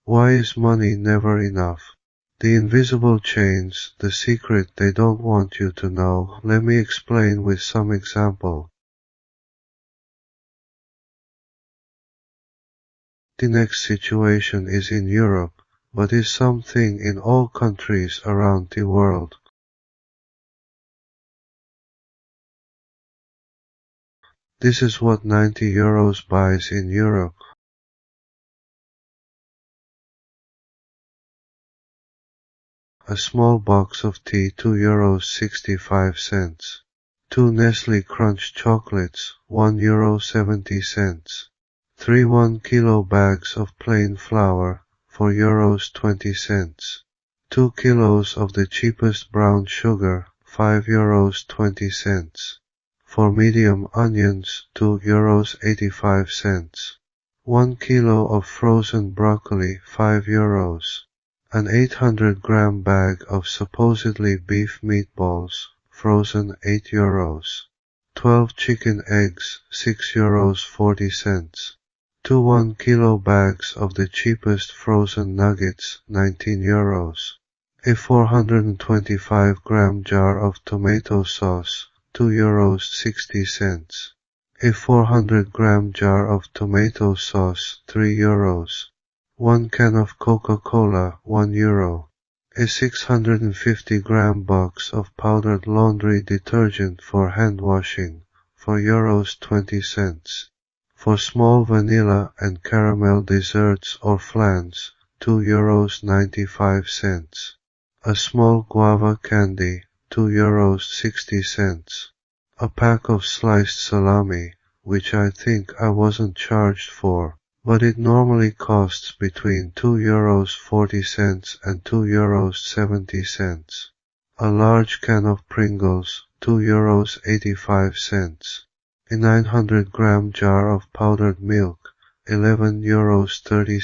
Why is money never enough? The invisible chains, the secret they don't want you to know. Let me explain with some example. The next situation is in Europe, but is something in all countries around the world. This is what 90 euros buys in Europe. A small box of tea, 2 euros 65. 2 Nestle Crunch chocolates, 1 euro 70. 3 1-kilo bags of plain flour, 4 euros 20. 2 kilos of the cheapest brown sugar, 5 euros 20. 4 medium onions, 2 euros 85. 1 kilo of frozen broccoli, 5 euros. An 800-gram bag of supposedly beef meatballs, frozen, 8 euros. 12 chicken eggs, 6 euros 40. 2 1-kilo bags of the cheapest frozen nuggets, 19 euros. A 425-gram jar of tomato sauce, 2 euros 60. A 400-gram jar of tomato sauce, 3 euros. 1 can of Coca-Cola, 1 euro. A 650-gram box of powdered laundry detergent for hand washing, 4 euros 20. For small vanilla and caramel desserts or flans, 2 euros 95. A small guava candy, 2 euros 60. A pack of sliced salami, which I think I wasn't charged for, but it normally costs between 2 euros 40 and 2 euros 70. A large can of Pringles, 2 euros 85. A 900-gram jar of powdered milk, 11 euros 30.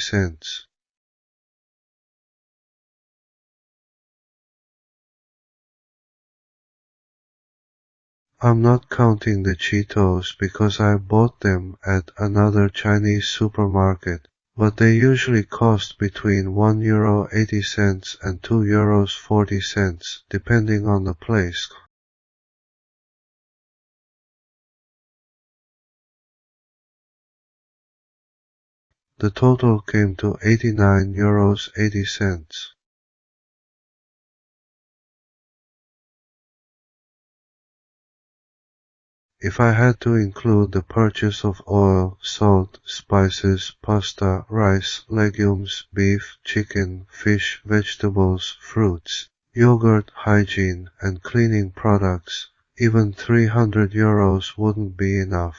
I'm not counting the Cheetos because I bought them at another Chinese supermarket, but they usually cost between 1 euro 80 and 2 euros 40, depending on the place. The total came to 89 euros 80. If I had to include the purchase of oil, salt, spices, pasta, rice, legumes, beef, chicken, fish, vegetables, fruits, yogurt, hygiene, and cleaning products, even 300 euros wouldn't be enough.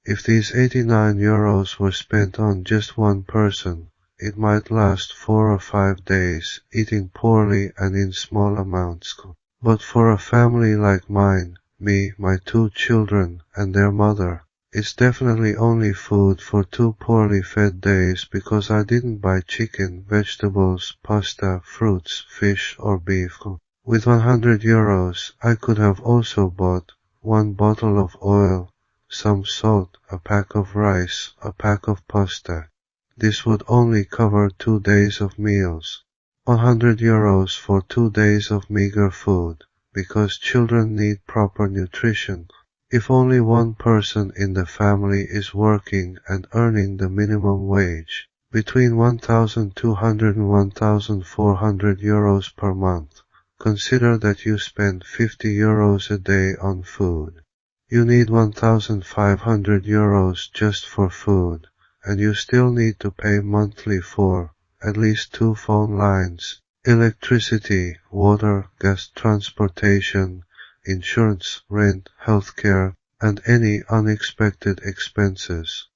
If these 89 euros were spent on just one person, it might last 4 or 5 days, eating poorly and in small amounts. But for a family like mine, me, my 2 children, and their mother, it's definitely only food for 2 poorly fed days because I didn't buy chicken, vegetables, pasta, fruits, fish, or beef. With 100 euros, I could have also bought 1 bottle of oil, some salt, a pack of rice, a pack of pasta. This would only cover 2 days of meals. 100 euros for 2 days of meager food, because children need proper nutrition. If only one person in the family is working and earning the minimum wage, between 1,200 and 1,400 euros per month, consider that you spend 50 euros a day on food. You need 1,500 euros just for food, and you still need to pay monthly for at least 2 phone lines, electricity, water, gas, transportation, insurance, rent, healthcare, and any unexpected expenses.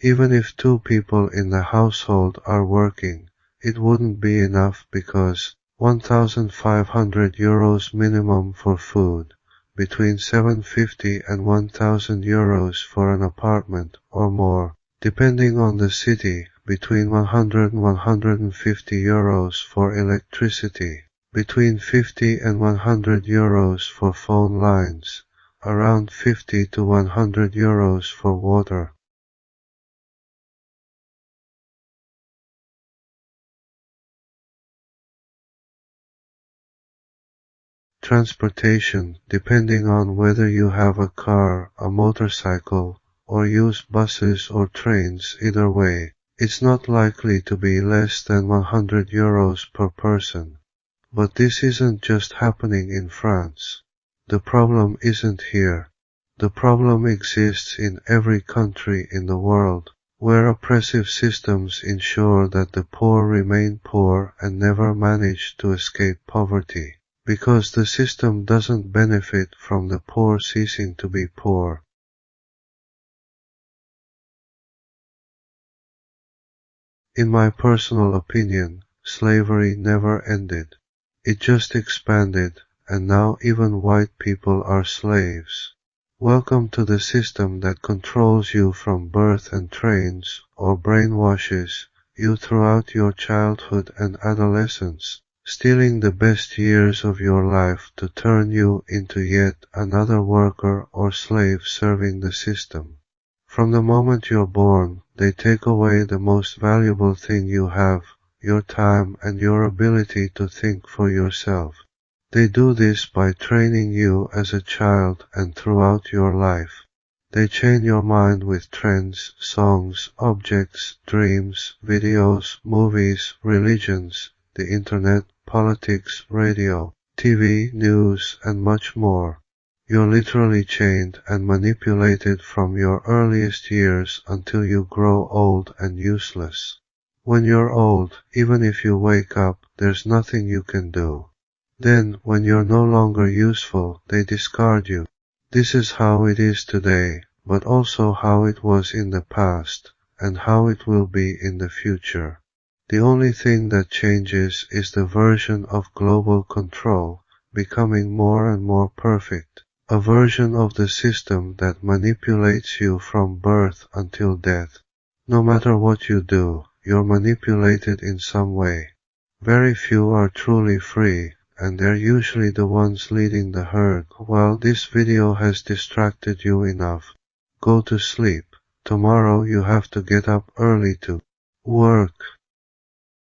Even if 2 people in the household are working, it wouldn't be enough because 1,500 euros minimum for food, between 750 and 1,000 euros for an apartment or more, depending on the city, between 100 and 150 euros for electricity, between 50 and 100 euros for phone lines, around 50 to 100 euros for water. transportation, depending on whether you have a car, a motorcycle, or use buses or trains. Either way, it's not likely to be less than €100 per person. But this isn't just happening in France. The problem isn't here. The problem exists in every country in the world, where oppressive systems ensure that the poor remain poor and never manage to escape poverty, because the system doesn't benefit from the poor ceasing to be poor. In my personal opinion, slavery never ended. It just expanded, and now even white people are slaves. Welcome to the system that controls you from birth and trains, or brainwashes you throughout your childhood and adolescence, stealing the best years of your life to turn you into yet another worker or slave serving the system. From the moment you're born, they take away the most valuable thing you have, your time and your ability to think for yourself. They do this by training you as a child and throughout your life. They chain your mind with trends, songs, objects, dreams, videos, movies, religions, the internet, politics, radio, TV, news, and much more. You're literally chained and manipulated from your earliest years until you grow old and useless. When you're old, even if you wake up, there's nothing you can do. Then, when you're no longer useful, they discard you. This is how it is today, but also how it was in the past, and how it will be in the future. The only thing that changes is the version of global control, becoming more and more perfect. A version of the system that manipulates you from birth until death. No matter what you do, you're manipulated in some way. Very few are truly free, and they're usually the ones leading the herd. Well, this video has distracted you enough. Go to sleep. Tomorrow you have to get up early to work.